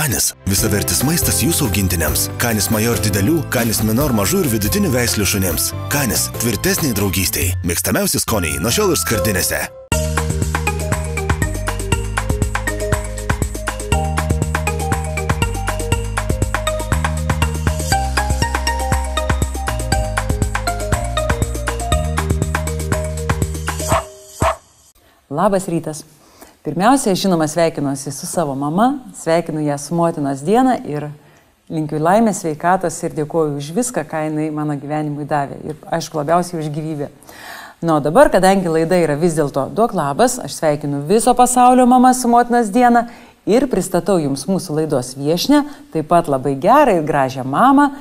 Canis – visavertis maistas jūsų augintiniams. Canis Major didelių, Canis Minor mažų ir vidutinių veislių šunims. Canis – tvirtesniai draugystei. Mėgstamiausi skoniai nuo šiol ir skardinėse. Labas rytas. Pirmiausia, žinoma, sveikinuosi su savo mama, sveikinu ją su motinos diena ir linkiu laimės, sveikatos ir dėkoju už viską, ką jinai mano gyvenimui davė. Ir, aišku, labiausiai už gyvybę. O dabar, kadangi laida yra vis dėlto Duok labas, aš sveikinu viso pasaulio mamą su motinos diena ir pristatau jums mūsų laidos viešnią, taip pat labai gerą ir gražią mamą,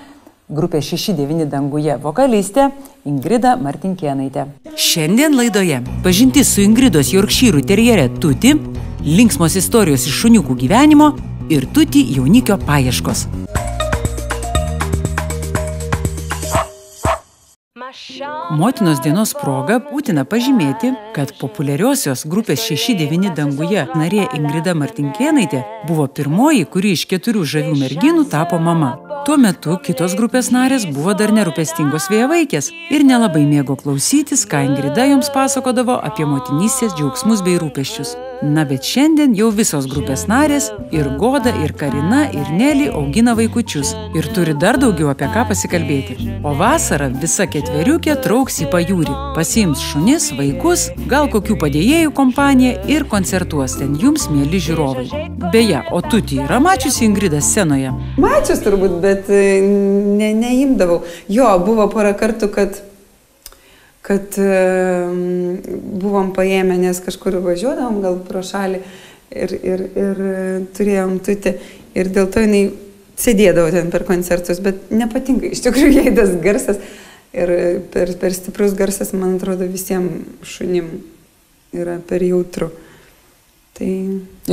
grupė 6-9 danguje vokalistė Ingrida Martinkėnaitė. Šiandien laidoje pažintis su Ingridos Jorkšyrų terjere Tuti, linksmos istorijos iš šuniukų gyvenimo ir Tuti jaunikio paieškos. Motinos dienos proga būtina pažymėti, kad populiariosios grupės 6-9 danguje narė Ingrida Martinkėnaitė buvo pirmoji, kuri iš 4 žavių merginų tapo mama. Tuo metu kitos grupės narės buvo dar nerūpestingos vėjavaikės ir nelabai mėgo klausytis, ką Ingrida joms pasakodavo apie motinystės džiaugsmus bei rūpesčius. Na, bet šiandien jau visos grupės narės ir Goda, ir Karina, ir Nelly augina vaikučius ir turi dar daugiau apie ką pasikalbėti. O vasarą visa ketveriukė trauks į pajūrį, pasiims šunis, vaikus, gal kokių padėjėjų kompaniją ir koncertuos ten jums, mieli žiūrovai. Beje, o Tuti yra mačiusi Ingridą scenoje? Mačius turbūt, bet neimdavau. Jo, buvo porą kartų, kad buvom paėmę, nes kažkur važiuodavom gal pro šalį ir turėjom Tutį. Ir dėl to jinai sėdėdavo ten per koncertus, bet nepatinka iš tikrųjų jai tas garsas. Ir per stiprus garsas, man atrodo, visiems šunim yra per jautru. Tai...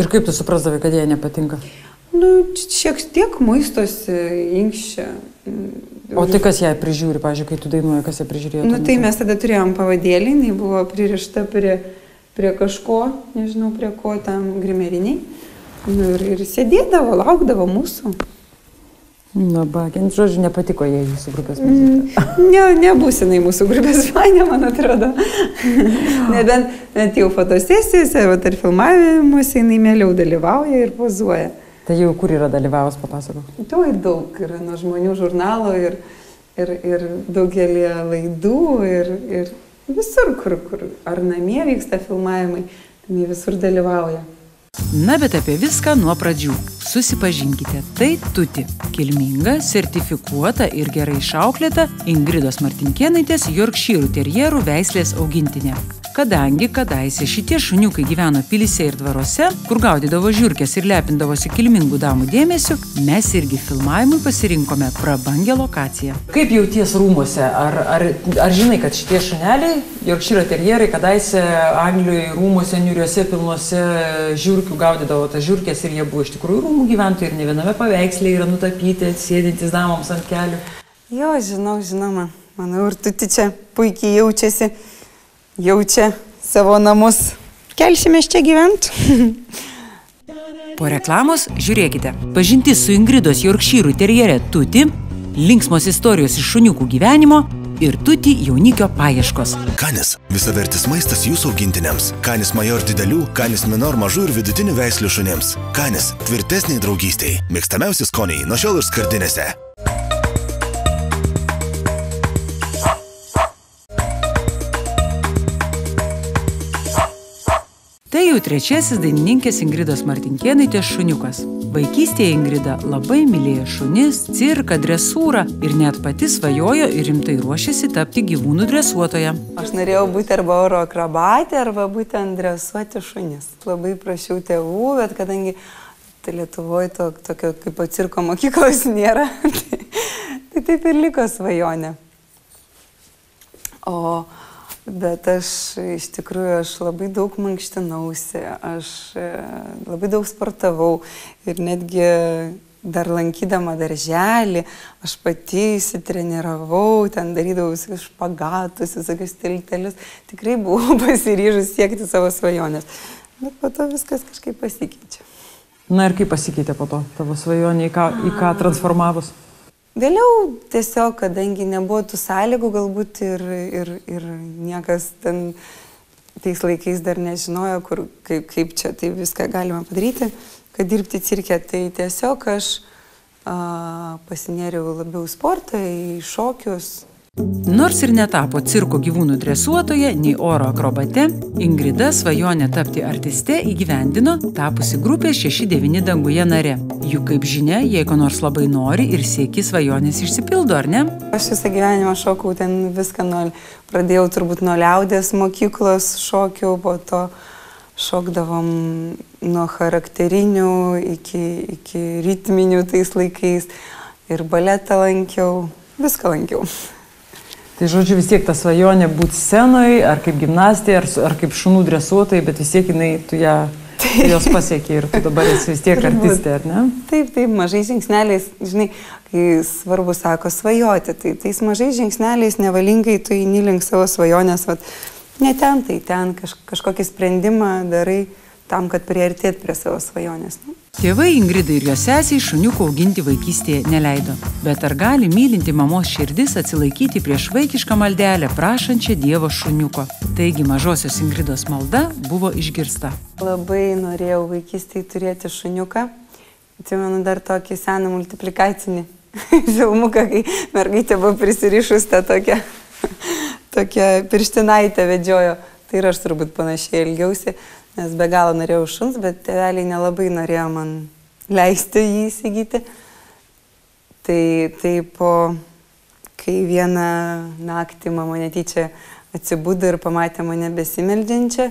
Ir kaip tu suprasdavai, kad jai nepatinka? Nu, šiek tiek maistosi, inkščia. O tai kas ją prižiūri, pavyzdžiui, kai tu dainuoji, kas ją prižiūrėjo? Nu, tai mes tada turėjom pavadėlį, jinai buvo pririšta prie kažko, nežinau prie ko, tam grimeriniai. Nu, ir sėdėdavo, laukdavo mūsų. Na, bakint, žodžiu, nepatiko jai jūsų grupės muzika. Nebus jinai mūsų grupės fanė, man atrodo. Nebent jau fotosesijose, ar filmavimuose jinai mieliau dalyvauja ir pozuoja. Tai jau kur yra dalyvavus, papasakok? To ir daug yra nuo žmonių žurnalo ir daugelį laidų ir visur, kur ar namie vyksta filmavimai, tai visur dalyvauja. Na, bet apie viską nuo pradžių. Susipažinkite, tai Tuti, kilminga, sertifikuota ir gerai išauklėta Ingridos Martinkėnaitės Jorkšyrų terjerų veislės augintinė. Kadangi kadaise šitie šuniukai gyveno pilyse ir dvaruose, kur gaudydavo žiurkės ir lepindavosi kilmingų damų dėmesiu, mes irgi filmavimui pasirinkome prabangią lokaciją. Kaip jauties rūmuose? Ar žinai, kad šitie šuneliai, Jorkšyro terjerai, kadaise Anglijoje rūmuose, niuriuose, pilnuose žiurkių gaudydavo tas žiurkės ir jie buvo iš tikrųjų rūmų gyventojai ir ne viename paveiksle yra nutapyti, sėdintys damoms ant kelių? Jo, žinoma. Manau, ir Tuti čia puikiai jaučia savo namus. Kelsimės čia gyventi. Po reklamos žiūrėkite. Pažintis su Ingridos Jorkšyrų terjere Tuti, linksmos istorijos iš šuniukų gyvenimo ir Tuti jaunikio paieškos. Canis – visavertis maistas jūsų augintiniams. Canis Major didelių, Canis Minor mažų ir vidutinių veislių šunims. Canis – tvirtesniai draugystei. Mėgstamiausi skoniai nuo šiol ir skardinėse. Tai jau trečiasis dainininkės Ingridos Martinkėnaitės šuniukas. Vaikystėje Ingrida labai mylėjo šunis, cirką, dresūrą ir net pati svajojo ir rimtai ruošėsi tapti gyvūnų dresuotoja. Aš norėjau būti arba oro akrobatė, arba būtent dresuoti šunis. Labai prašiau tėvų, bet kadangi Lietuvoje tokio kaip cirko mokyklos nėra, tai taip ir liko svajonė. Bet aš iš tikrųjų labai daug mankštinausi, aš labai daug sportavau ir netgi dar lankydama darželį, aš pati įsitreniravau, ten darydavau špagatus, visokius tiltelius, tikrai buvau pasiryžus siekti savo svajonės. Bet po to viskas kažkaip pasikeičia. Na ir kaip pasikeitė po to tavo svajonė, į ką transformavus? Vėliau tiesiog, kadangi nebuvo tų sąlygų, galbūt ir niekas ten tais laikais dar nežinojo, kaip čia tai viską galima padaryti, kad dirbti cirke, tai tiesiog aš pasinėriau labiau sportą, į šokius. Nors ir netapo cirko gyvūnų dresuotoje, nei oro akrobate, Ingrida svajonę tapti artiste įgyvendino, tapusi grupės 6-9 danguje nare. Juk kaip žinia, jei ko nors labai nori ir sieki, svajonės išsipildo, ar ne? Aš visą gyvenimą šokau ten viską, pradėjau turbūt nuo liaudės mokyklos šokiau, po to šokdavom nuo charakterinių iki ritminių tais laikais ir baletą lankiau, viską lankiau. Tai žodžiu, vis tiek ta svajonė būti scenoje, ar kaip gimnastė, ar kaip šunų dresuotojai, bet vis tiek tu jos pasiekė ir tu dabar esi vis tiek artistė, ar ne? Taip, mažais žingsneliais, žinai, kai svarbu sako svajoti, tai tais mažais žingsneliais nevalingai tu eini link savo svajonės, ne ten, tai ten kažkokį sprendimą darai tam, kad priartėt prie savo svajonės. Tėvai Ingridai ir jos sesiai šuniukų auginti vaikystėje neleido. Bet ar gali mylinti mamos širdis atsilaikyti prieš vaikišką maldelę prašančią Dievo šuniuko? Taigi mažosios Ingridos malda buvo išgirsta. Labai norėjau vaikystėje turėti šuniuką. Atsimenu dar tokį seną multiplikacinį filmuką, kai mergaitė buvo prisirišus tą tokią pirštinaitę vedžiojo. Tai ir aš turbūt panašiai ilgiausi. Nes be galo norėjau šuns, bet tėveliai nelabai norėjo man leisti jį įsigyti. Tai kai vieną naktį mama netyčia atsibudo ir pamatė mane besimeldžiančią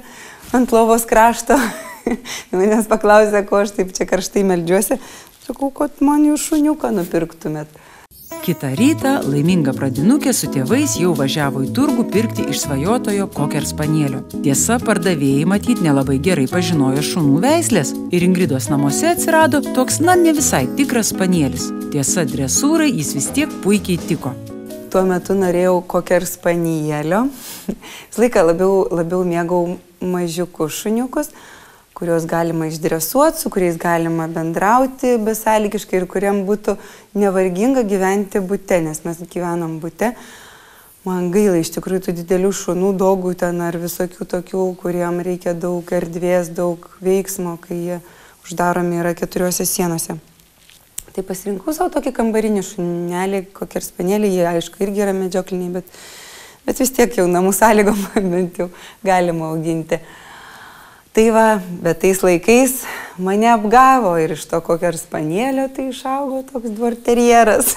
ant lovos krašto, manęs paklausė, ko aš taip čia karštai meldžiuosi, sakau, kad man jų šuniuką nupirktumėt. Kitą rytą laiminga pradinukė su tėvais jau važiavo į turgų pirkti išsvajotojo koker spanielio. Tiesa, pardavėjai matyt nelabai gerai pažinojo šunų veislės ir Ingridos namuose atsirado toks, ne visai tikras spanielis. Tiesa, dresūrai jis vis tiek puikiai tiko. Tuo metu norėjau koker spanielio. Visą laiką labiau mėgau mažiukus šuniukus, kuriuos galima išdresuoti, su kuriais galima bendrauti besąlygiškai ir kuriem būtų nevarginga gyventi bute, nes mes gyvenam bute. Man gaila iš tikrųjų tų didelių šunų, dogų ten ar visokių tokių, kuriem reikia daug erdvės, daug veiksmo, kai jie uždaromi yra 4 sienose. Tai pasirinkau savo tokį kambarinį šunelį, koker spanielį, jie aišku irgi yra medžiokliniai, bet vis tiek jau namų sąlygom bent jau galima auginti. Tai va, bet tais laikais mane apgavo ir iš to koker spanielio tai išaugo toks dvorterjeras.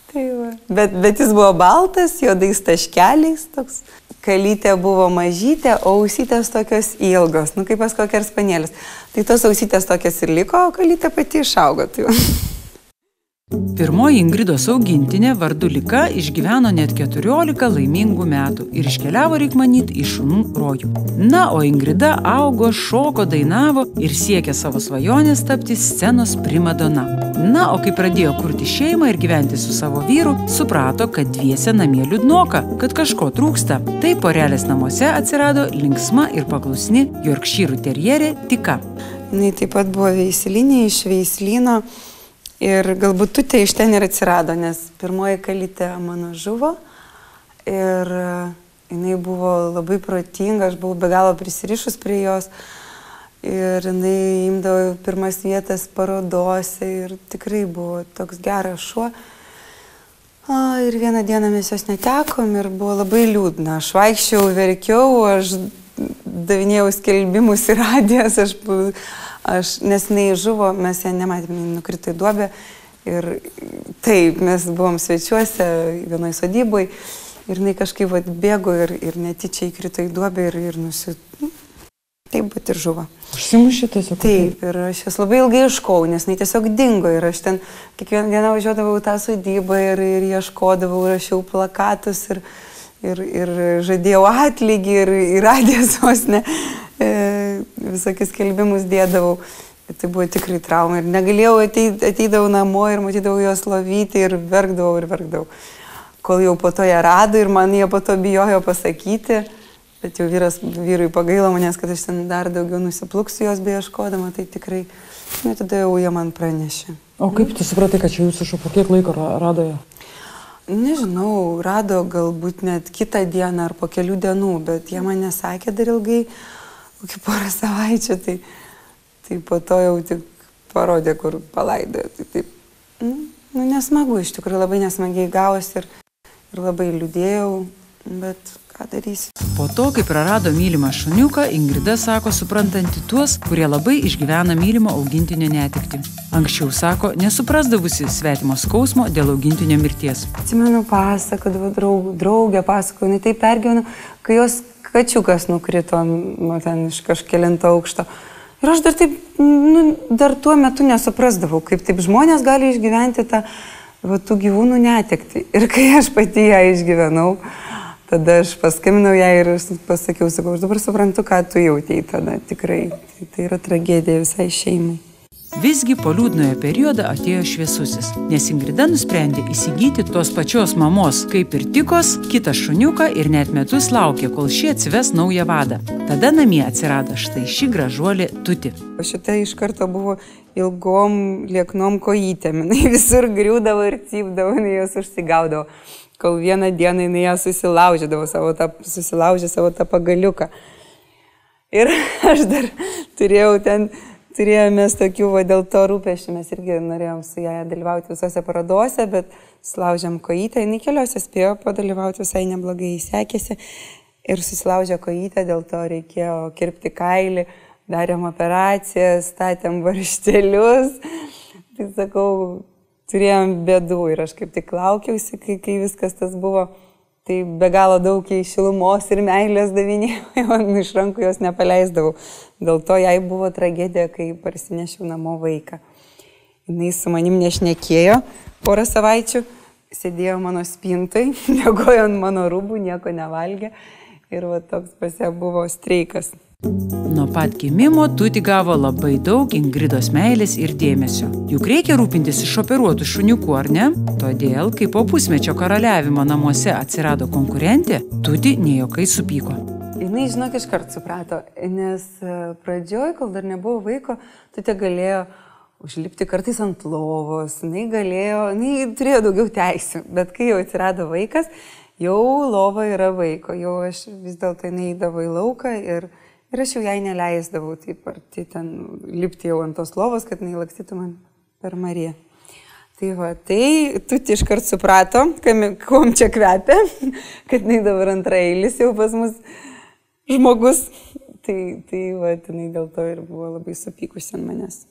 Tai va. Bet jis buvo baltas, juodais taškeliais, toks kalytė buvo mažytė, o ausytės tokios ilgos, kaip pas koker spanielis. Tai tos ausytės tokios ir liko, o kalytė pati išaugo. Tai va. Pirmoji Ingridos augintinė vardu Lika išgyveno net 14 laimingų metų ir iškeliavo, reik manyti, į šunų rojų. Na, o Ingrida augo, šoko, dainavo ir siekė savo svajonės tapti scenos primadona. Na, o kai pradėjo kurti šeimą ir gyventi su savo vyru, suprato, kad dviese namie liūdnoka, kad kažko trūksta. Tai porelės namuose atsirado linksma ir paklusni jorkšyrų terjerė Tika. Jis taip pat buvo veislinė iš veislyno. Ir galbūt tutė iš ten ir atsirado, nes pirmoji kalytė mano žuvo ir jinai buvo labai protinga, aš buvau be galo prisirišus prie jos ir jinai imdavo pirmas vietas parodose ir tikrai buvo toks geras šuo. Ir vieną dieną mes jos netekom ir buvo labai liūdna. Aš vaikščiau, verkiau, aš davinėjau skelbimus į radijas, nes jinai žuvo, mes ją nematėme, jinai nukrito į duobę ir taip, mes buvom svečiuose vienoje sodyboje ir jinai kažkaip bėgo ir netyčia įkrito į duobę ir taip, bet ir žuvo. Užsimušė tiesiog? Taip, ir aš jas labai ilgai ieškau, nes jinai tiesiog dingo ir aš ten kiekvieną dieną važiuodavau tą sodybą ir ieškodavau, rašiau plakatus ir žadėjau atlygį ir radijas vos ne. Visokius skelbimus dėdavau. Tai buvo tikrai trauma ir negalėjau, ateidavau namo ir matydavau jos lovyti ir verkdavau. Kol jau po to ją rado ir man jie po to bijojo pasakyti, Bet jau vyrui pagailo manęs, kad aš ten dar daugiau nusipluksiu jos beieškodama, tai tikrai, tada jau jie man pranešė. O kaip tu supratai, kad čia jūsų po kiek laiko rado ją? Nežinau, rado galbūt net kitą dieną ar po kelių dienų, bet jie man nesakė dar ilgai, kokį porą savaičių, tai po to jau tik parodė, kur palaidojo. Tai taip, nesmagu, iš tikrųjų labai nesmagiai gavosi ir labai liūdėjau, bet ką darysi. Po to, kai prarado mylimą šuniuką, Ingrida sako suprantanti tuos, kurie labai išgyvena mylimo augintinio netektį. Anksčiau, sako, nesuprasdavusi svetimo skausmo dėl augintinio mirties. Atsimenu, pasakodavo draugė, pasakojo, tai pergyveno, kai jos kačiukas nukrito ten iš kažkelinto aukšto. Ir aš dar taip, dar tuo metu nesuprasdavau, kaip taip žmonės gali išgyventi tų gyvūnų netekti. Ir kai aš pati ją išgyvenau, tada aš paskambinau ją ir pasakiau, sakau, aš dabar suprantu, ką tu jautei tada, tikrai. Tai yra tragedija visai šeimai. Visgi po liūdnojo periodo atėjo šviesusis, nes Ingrida nusprendė įsigyti tos pačios mamos, kaip ir tikos, kitą šuniuką ir net metus laukė, kol ši atsives naują vadą. Tada namie atsirado štai ši gražuolė Tuti. O šita iš karto buvo ilgom, lieknom kojytėm. Jinai visur griūdavo ir cypdavo, jinai jos užsigaudavo. Kol vieną dieną jinai ją susilaužė savo tą pagaliuką. Ir aš dar turėjomės tokių, dėl to rūpesčių, mes irgi norėjom su ją dalyvauti visose parodose, bet susilaužėm kojytę, jinai keliose spėjo padalyvauti, visai neblogai sekėsi ir susilaužė kojytę, dėl to reikėjo kirpti kailį, darėm operacijas, statėm varžtelius, tai sakau, turėjom bėdų ir aš kaip tik laukiausi, kai viskas tas buvo. Tai be galo daug į šilumos ir meilės davinėjau, iš rankų jos nepaleisdavau. Dėl to jai buvo tragedija, kai parsinešiau namo vaiką. Jis su manim nešnekėjo porą savaičių, sėdėjo mano spintai, miegojo ant mano rūbų, nieko nevalgė ir toks pas ją buvo streikas. Nuo pat gimimo Tuti gavo labai daug Ingridos meilės ir dėmesio. Juk reikia rūpintis išoperuotų šuniukų, ar ne? Todėl, kai po pusmečio karaliavimo namuose atsirado konkurentė, Tuti nejuokai supyko. Jinai, žinok, iškart suprato, nes pradžioj, kol dar nebuvo vaiko, Tuti galėjo užlipti kartais ant lovos, jinai turėjo daugiau teisių, bet kai jau atsirado vaikas, jau lova yra vaiko, jau aš vis dėlto jinai eidavo į lauką ir aš jau jai neleisdavau taip arti ten lipti jau ant tos lovos, kad jinai lakstytų man per Mariją. Tai Tuti iškart suprato, kuom čia kvepia, kad jinai dabar antraeilis jau pas mus žmogus. Tai jinai dėl to ir buvo labai supykusi ant manęs.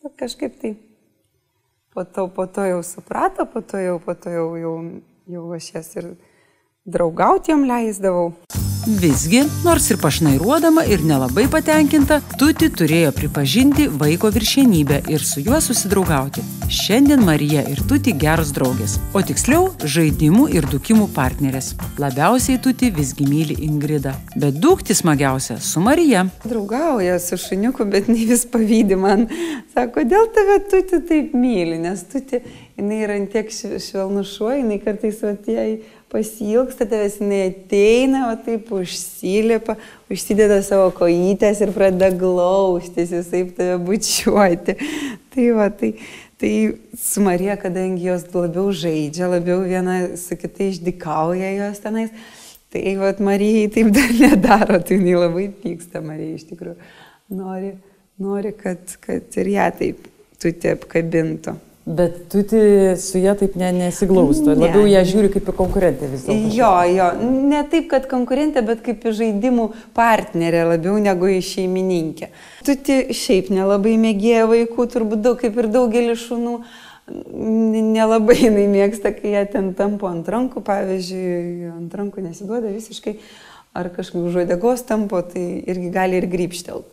Bet kažkaip tai po to jau suprato, po to jau aš jas ir draugauti jam leisdavau. Visgi, nors ir pašnairuodama ir nelabai patenkinta, Tuti turėjo pripažinti vaiko viršenybę ir su juo susidraugauti. Šiandien Marija ir Tuti geros draugės, o tiksliau žaidimų ir dūkimų partnerės. Labiausiai Tuti visgi myli Ingridą, bet dūkti smagiausia su Marija. Draugauja su šuniuku, bet ne vis pavydi man. Sako, kodėl tave Tuti taip myli, nes Tuti, jinai yra tiek švelnus šuo, jinai kartais jai pasilgsta tavęs, jinai ateina, o taip užsilipa, užsideda savo kojytės ir pradeda glaustis, visaip tave bučiuoti. Tai su Marija, kadangi jos labiau žaidžia, labiau viena su kitai išdykauja jos tenais, tai Marijai taip dar nedaro, tai jinai labai pyksta Marija iš tikrųjų. Nori, kad ir ją taip Tuti apkabintų. Bet Tuti su ją taip nesiglaustų, labiau ją žiūri kaip į konkurentę vis dėlto. Jo, ne taip, kad konkurentė, bet kaip į žaidimų partnerę labiau negu į šeimininkę. Tuti šiaip nelabai mėgėja vaikų, turbūt daug, kaip ir daugelis šunų, nelabai jinai mėgsta, kai jie ten tampo ant rankų, pavyzdžiui, ant rankų nesiduoda visiškai, ar kažkaip už uodegos tampo, tai irgi gali ir grybštelt.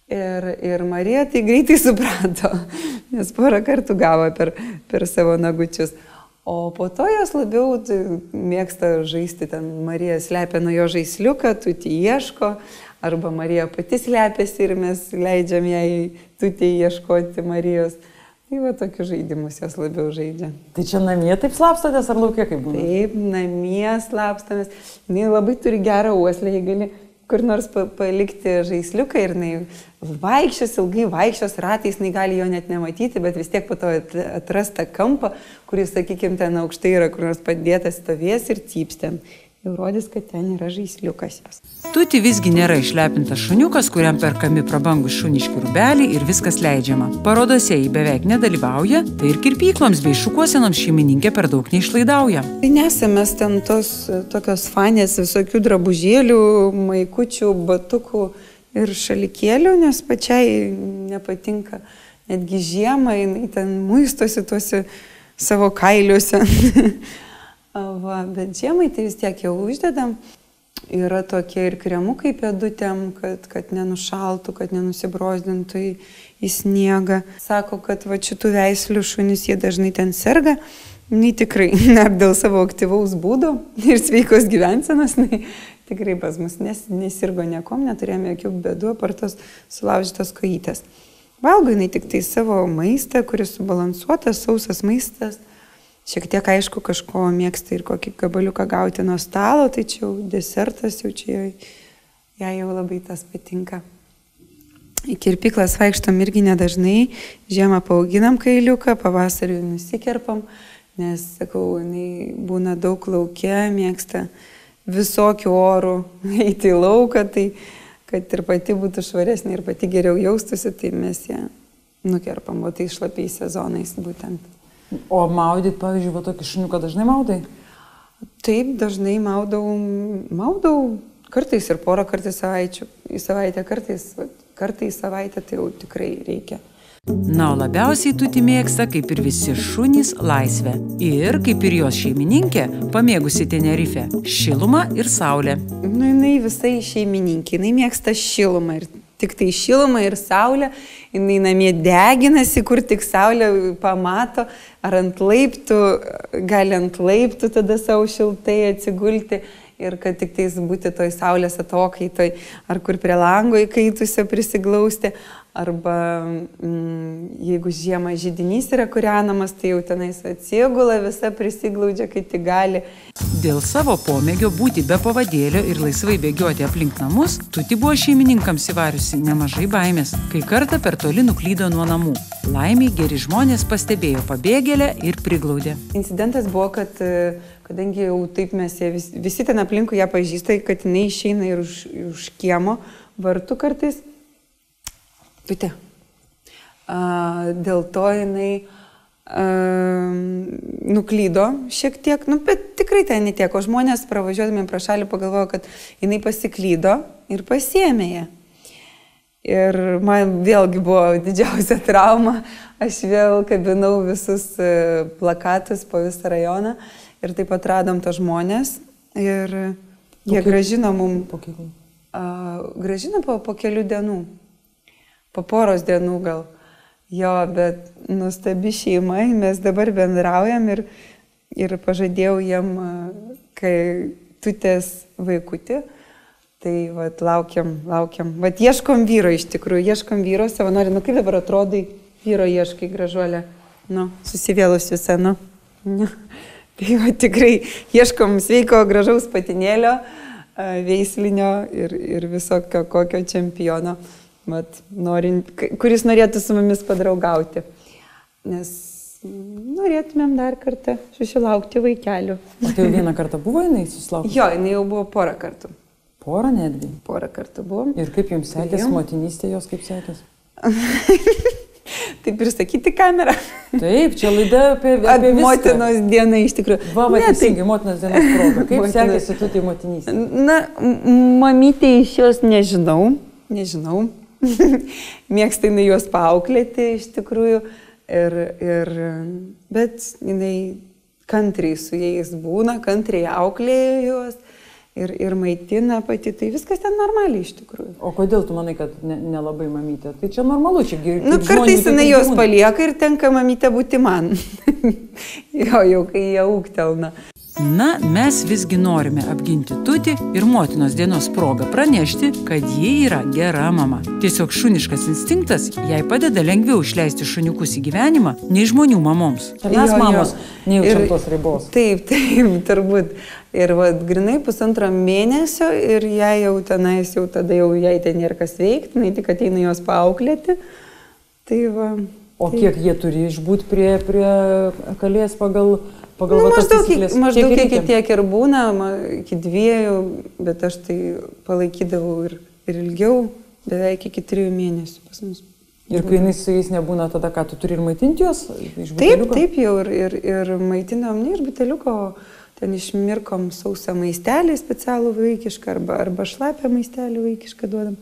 Ir Marija tai greitai suprato, nes porą kartų gavo per savo nagučius. O po to jos labiau mėgsta žaisti, ten Marija slepia nuo jo žaisliuką, Tuti ieško, arba Marija pati slepiasi ir mes leidžiam jai Tuti ieškoti Marijos. Tai va, tokius žaidimus jos labiau žaidžia. Tai čia namie taip slapstatės ar laukia kaip būna? Taip, namie slapstamės. Jis labai turi gerą uoslę, jei gali kur nors palikti žaisliuką ir vaikščios, ilgai vaikščios ratais, gali jo net nematyti, bet vis tiek po to atrasta kampą, kuris, sakykime, ten aukštai yra kur nors padėtas stovės ir cypstėm. Jau rodys, kad ten yra žaisliukas jos. Tuti visgi nėra išlepintas šuniukas, kuriam perkami prabangus šuniški rūbeliai ir viskas leidžiama. Parodose jį beveik nedalyvauja, tai ir kirpykloms bei šukuosenoms šeimininkė per daug neišlaidauja. Tai nesame ten tokios fanės visokių drabužėlių, maikučių, batukų ir šalikėlių, nes pačiai nepatinka netgi žiemą, jinai ten muistosi tuose savo kailiuose. Va, bet žiemai tai vis tiek jau uždedam. Yra tokie ir kremukai pėdutėm, kad nenušaltų, kad nenusibrozdintų į sniegą. Sako, kad va, šitų veislių šunys jie dažnai ten serga. Nei tikrai, ar dėl savo aktyvaus būdo ir sveikos gyvensenos, tikrai pas mus nesirgo niekom, neturėjome jokių bėdų, apart tos sulaužytos kojytės. Valgo jinai tik tai savo maistą, kuris subalansuotas, sausas maistas. Šiek tiek, aišku, kažko mėgsta ir kokį gabaliuką gauti nuo stalo, tai čia jau desertas, jau čia jai jau labai tas patinka. Į kirpyklas vaikštom irgi nedažnai, žiemą paauginam kailiuką, pavasarį nusikerpam, nes, sakau, jinai būna daug lauke, mėgsta visokių orų eiti į lauką, tai kad ir pati būtų švaresnė ir pati geriau jaustųsi, tai mes ją nukerpam, o tai šlapiais sezonais būtent. O maudyt, pavyzdžiui, va tokį šuniuką dažnai maudai? Taip, dažnai maudau kartais ir porą kartų į savaitę, kartais į savaitę, tai jau tikrai reikia. Na, o labiausiai Tuti mėgsta, kaip ir visi šunys, laisvę. Ir, kaip ir jos šeimininkė, pamėgusi Tenerifę, šilumą ir saulę. Jinai visai šeimininkė, jinai mėgsta šilumą ir tik tai šilumą ir saulę, jinai namie deginasi, kur tik saulę pamato, ar ant laiptų, gali ant laiptų tada savo šiltai atsigulti ir kad tik tais būti toj saulės atokaitoj, ar kur prie lango įkaitusio prisiglausti, arba jeigu žiemą židinys yra kūrenamas, tai jau tenais atsigula, visa prisiglaudžia, kai tik gali. Dėl savo pomėgio būti be pavadėlio ir laisvai bėgioti aplink namus, Tuti buvo šeimininkams įvariusi nemažai baimės, kai kartą per toli nuklydo nuo namų. Laimiai geri žmonės pastebėjo pabėgėlę ir priglaudė. Incidentas buvo, kad kadangi jau taip mes visi ten aplinkui ją pažįsta, kad jinai išeina ir už kiemo vartų kartais. Pite. Dėl to jinai nuklydo šiek tiek, bet tikrai ten netiek, o žmonės pravažiuodami pro šalį pagalvojo, kad jinai pasiklydo ir pasiėmė ją. Ir man vėlgi buvo didžiausia trauma, aš vėl kabinau visus plakatus po visą rajoną ir taip atradom tos žmonės ir jie grąžino mum, grąžino po kelių dienų. Po poros dienų gal. Jo, bet nuostabi šeima, mes dabar bendraujam ir pažadėjau jiem, kai Tutės vaikutį, tai vat, laukiam. Vat ieškom vyro iš tikrųjų, ieškom vyro savanori. Kaip dabar atrodai, vyro ieškai, gražuolė? Susivėlus visą, Tai va, tikrai ieškom sveiko, gražaus patinėlio, veislinio ir visokio kokio čempiono. Kuris norėtų su mumis padraugauti, nes norėtumėm dar kartą susilaukti vaikelių. O tai jau vieną kartą buvo jinai susilaukti? Jo, jinai jau buvo porą kartų. Porą netgi? Porą kartų buvo. Ir kaip jums sekėsi, motinystė jos kaip sekėsi? Taip ir sakyti kamerą. Taip, čia laida apie viską. Motinos diena iš tikrųjų. Teisingai, motinos dienos proga. Kaip sekėsi Tuti motinystė? Mamytė iš jos nežinau. Mėgsta jinai juos paauklėti iš tikrųjų, bet jinai kantriai su jais būna, kantriai auklėja juos ir maitina pati, tai viskas ten normaliai iš tikrųjų. O kodėl tu manai, kad nelabai mamytė? Tai čia normalu, čia geriau. Kartais jinai juos palieka ir tenka mamytė būti man. Jau kai jie ūgtelna. Na, mes visgi norime apginti Tutį ir motinos dienos progą pranešti, kad ji yra gera mama. Tiesiog šuniškas instinktas jai padeda lengviau išleisti šuniukus į gyvenimą nei žmonių mamoms. Čia mes mamos nejaučiam tos ribos. Taip, turbūt. Ir grinai 1,5 mėnesio ir jai jau tenais, jau tada jau jai ten nėra kas veikti, jinai tik ateina jos paauklėti. Tai va. O kiek jie turi išbūti prie kalės pagal maždaug iki tiek ir būna, iki 2, bet aš tai palaikydavau ir ilgiau, beveik iki 3 mėnesių pas mus. Ir kai jinai su jais nebūna, tada ką, tu turi ir maitinti juos? Taip jau ir maitinom ne iš buteliuko, ten išmirkom sausą maistelį specialų vaikišką arba šlapę maistelį vaikišką duodam.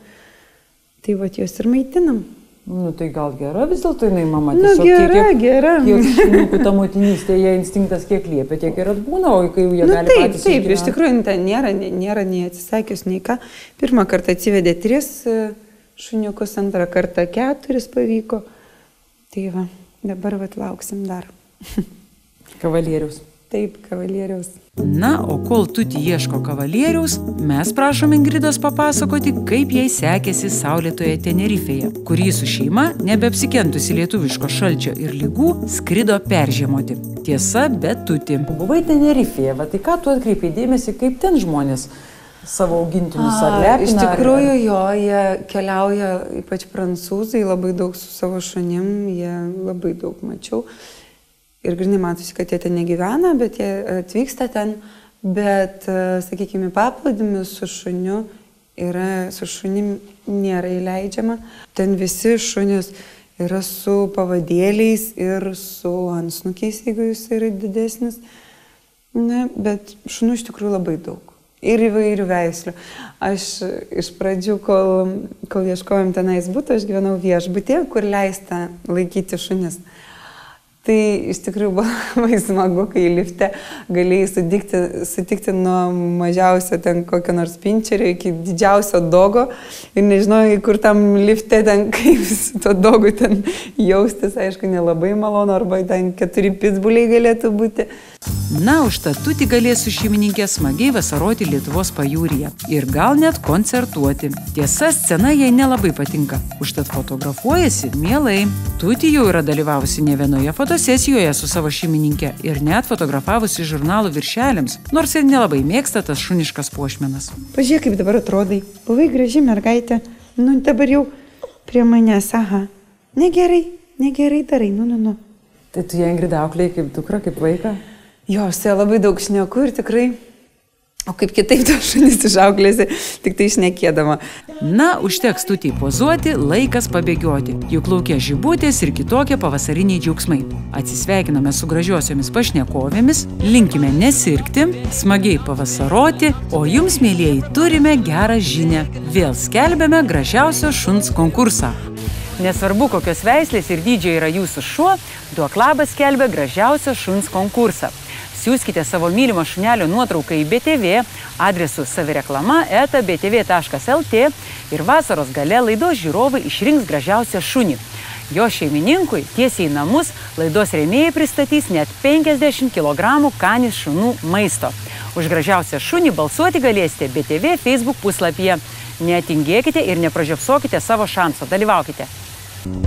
Tai va juos ir maitinam. Nu, tai gal gera vis dėlto jinai mama? Nu, gera. Kiek šuniukų ta motinystė, jie instinktas kiek liepia, tiek ir atbūna, o kai jau jie gali patys išgyventi. Taip, iš tikrųjų, ten nėra nei atsisakius, nei ką. Pirmą kartą atsivedė 3 šuniukus, antrą kartą 4 pavyko. Tai va, dabar lauksim dar. Kavalieriaus. Taip, kavalieriaus. Na, o kol Tuti ieško kavalieriaus, mes prašom Ingridos papasakoti, kaip jai sekėsi saulėtoje Tenerifėje, kur ji su šeima, nebeapsikentusi lietuviško šalčio ir lygų, skrido peržiemoti. Tiesa, be Tuti. Buvai Tenerifėje, tai ką tu atkreipiai dėmesį, kaip ten žmonės savo augintinius ar lepina? Iš tikrųjų, jie keliauja, ypač prancūzai, labai daug su savo šunim, jie labai daug mačiau. Ir grinai matosi, kad jie ten negyvena, bet jie atvyksta ten, bet, sakykime, paplūdimius su šunim nėra įleidžiama. Ten visi šunys yra su pavadėliais ir su antsnukiais, jeigu jis yra didesnis. Na, bet šunų iš tikrųjų labai daug. Ir įvairių veislių. Aš iš pradžių, kol ieškojom tenais būtų, aš gyvenau viešbutė, kur leista laikyti šunis. Tai iš tikrųjų buvo labai smagu, kai lifte galėjai sutikti nuo mažiausio ten kokio nors pinčerio iki didžiausio dogo ir nežinojai, kur tam lifte ten kaip su to dogu ten jaustis, aišku, nelabai malonu, arba ten 4 pitbuliai galėtų būti. Na, užtat Tuti galės su šeimininkė smagiai vasaroti Lietuvos pajūryje ir gal net koncertuoti. Tiesa, scena jai nelabai patinka, užtat fotografuojasi mielai. Tuti jau yra dalyvavusi ne vienoje fotosesijoje su savo šeimininkė ir net fotografavusi žurnalų viršeliams, nors ir nelabai mėgsta tas šuniškas puošmenas. Pažiūrėk, kaip dabar atrodai. Buvai graži mergaitė. Nu, dabar jau prie manęs, aha. Negerai darai, nu. Tai tu ją Ingrida auklėjai kaip dukra, kaip vaiką? Jo, aš labai daug šneku ir tikrai, o kaip kitaip to šunis išauklėsi, tik tai šnekėdama. Na, užteks Tutį pozuoti, laikas pabėgioti. Juk laukia žibutės ir kitokie pavasariniai džiaugsmai. Atsisveikiname su gražiosiomis pašnekovėmis, linkime nesirgti, smagiai pavasaroti, o jums, mielieji, turime gerą žinią. Vėl skelbiame gražiausio šuns konkursą. Nesvarbu, kokios veislės ir dydžio yra jūsų šuo, Duok labas skelbia gražiausio šuns konkursą. Siųskite savo mylimo šunelio nuotrauką į BTV adresu savireklama@btv.lt ir vasaros gale laidos žiūrovai išrinks gražiausią šunį. Jo šeimininkui tiesiai į namus laidos rėmėjai pristatys net 50 kg Canis šunų maisto. Už gražiausią šunį balsuoti galėsite BTV Facebook puslapyje. Netingėkite ir nepražiopsokite savo šanso. Dalyvaukite.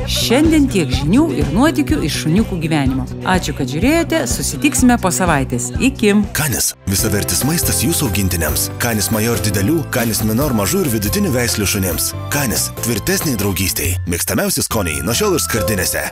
Šiandien tiek žinių ir nuotykių iš šuniukų gyvenimo. Ačiū, kad žiūrėjote, susitiksime po savaitės. Iki. Canis – visavertis maistas jūsų augintiniams. Canis Major didelių, Canis Minor mažų ir vidutinių veislių šunims. Canis – tvirtesniai draugystei. Mėgstamiausi skoniai nuo šiol ir skardinėse.